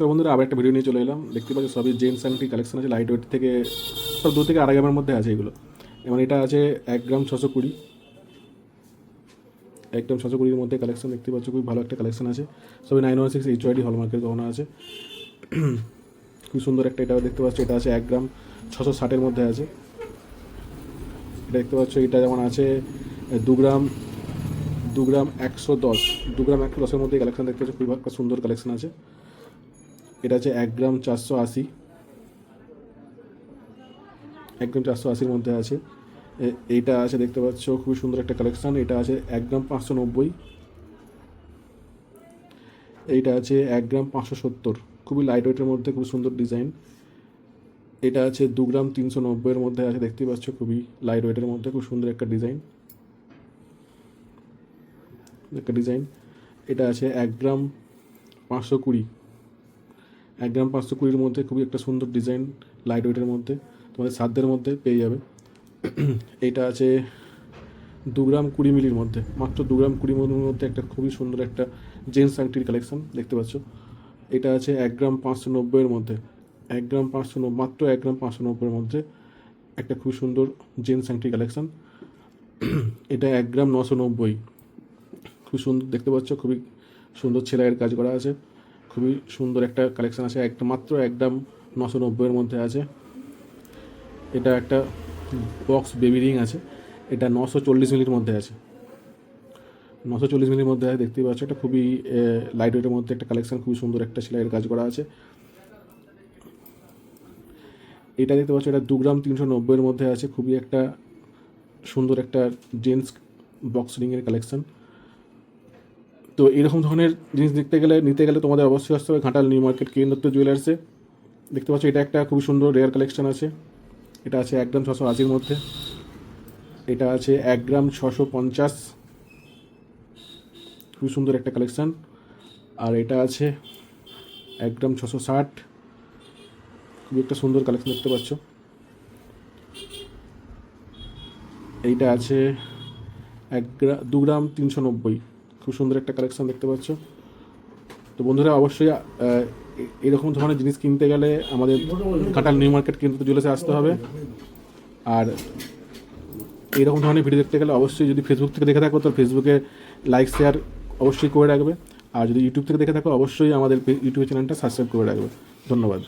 নমস্কার বন্ধুরা, আবার একটা ভিডিও নিয়ে চলে এলাম। দেখতে পাচ্ছি সবই জেন্টস আংটি কালেকশন আছে, লাইট ওয়েট থেকে সব 2 থেকে 2.5 গ্রামের মধ্যে আছে এগুলো। এবং এটা আছে 1 গ্রাম 620, 1 গ্রাম 620-এর মধ্যে কালেকশন দেখতে পাচ্ছ। খুব ভালো একটা কালেকশন আছে, সবই 916 HYD হলমার্কের গহনা আছে। খুব সুন্দর একটা এটাও দেখতে পাচ্ছ, এটা আছে 1 গ্রাম 660-এর মধ্যে আছে। এটা দেখতে পাচ্ছ, এটা যেমন আছে 2 গ্রাম 110, 2 গ্রাম 110-এর মধ্যে কালেকশন দেখতে পাচ্ছ। খুব একটা সুন্দর কালেকশন আছে। এটা আছে 1 গ্রাম 480, 1 গ্রাম 480-এর মধ্যে আছে। এইটা আছে দেখতে পাচ্ছ, খুবই সুন্দর একটা কালেকশান। এটা আছে 1 গ্রাম 590, এইটা আছে 1 গ্রাম 570, খুবই লাইট ওয়েটের মধ্যে, খুব সুন্দর ডিজাইন। এটা আছে 2 গ্রাম 390-এর মধ্যে আছে, দেখতেই পাচ্ছ, খুবই লাইট ওয়েটের মধ্যে, খুব সুন্দর একটা ডিজাইন। এটা আছে 1 গ্রাম 520, 1 গ্রাম 520-এর মধ্যে, খুবই একটা সুন্দর ডিজাইন, লাইট ওয়েটের মধ্যে, তোমাদের সাধ্যের মধ্যে পেয়ে যাবে। এইটা আছে 2 গ্রাম 20 মিলির মধ্যে, মাত্র 2 গ্রাম 20 মিলির মধ্যে একটা খুবই সুন্দর একটা জেন্টস আংটির কালেকশন দেখতে পাচ্ছ। এটা আছে 1 গ্রাম 590-এর মধ্যে, 1 গ্রাম 590, মাত্র 1 গ্রাম 590-এর মধ্যে একটা খুবই সুন্দর জেন্টস আংটির কালেকশন। এটা 1 গ্রাম 990, খুব সুন্দর দেখতে পাচ্ছ, খুবই সুন্দর সেলাইয়ের কাজ করা আছে, খুবই সুন্দর একটা কালেকশন আছে। একটা মাত্র 1 গ্রাম 990-এর মধ্যে আছে। এটা একটা বক্স বেবি রিং আছে, এটা 940 মিলির মধ্যে আছে, 940 মিলির মধ্যে আছে, দেখতেই পাচ্ছ। এটা খুবই লাইট ওয়েটের মধ্যে একটা কালেকশন, খুবই সুন্দর একটা সেলাইয়ের কাজ করা আছে। এটা দেখতে পাচ্ছ, এটা 2 গ্রাম 390-এর মধ্যে আছে, খুবই একটা সুন্দর একটা জেন্টস বক্স রিংয়ের কালেকশন। তো এরকম ধরনের জিনিস নিতে গেলে তোমাদের অবশ্যই আসতে হবে ঘাটাল নিউ মার্কেট কে দত্ত জুয়েলার্সে। দেখতে পাচ্ছ, এটা একটা খুবই সুন্দর রেয়ার কালেকশন আছে। এটা আছে 1 গ্রাম 680-এর মধ্যে, এটা আছে 1 গ্রাম 650, খুবই সুন্দর একটা কালেকশান। আর এটা আছে 1 গ্রাম 660, খুবই একটা সুন্দর কালেকশন দেখতে পাচ্ছ। এইটা আছে 2 গ্রাম 390, খুব সুন্দর একটা কালেকশান দেখতে পাচ্ছ। তো বন্ধুরা, অবশ্যই এরকম ধরনের জিনিস কিনতে গেলে আমাদের ঘাটাল নিউ মার্কেট কিন্তু জুয়েলার্সে আসতে হবে। আর এইরকম ধরনের ভিডিও দেখতে গেলে অবশ্যই, যদি ফেসবুক থেকে দেখে থাকো তো ফেসবুকে লাইক শেয়ার অবশ্যই করে রাখবে। আর যদি ইউটিউব থেকে দেখে থাকো অবশ্যই আমাদের ইউটিউব চ্যানেলটা সাবস্ক্রাইব করে রাখবে। ধন্যবাদ।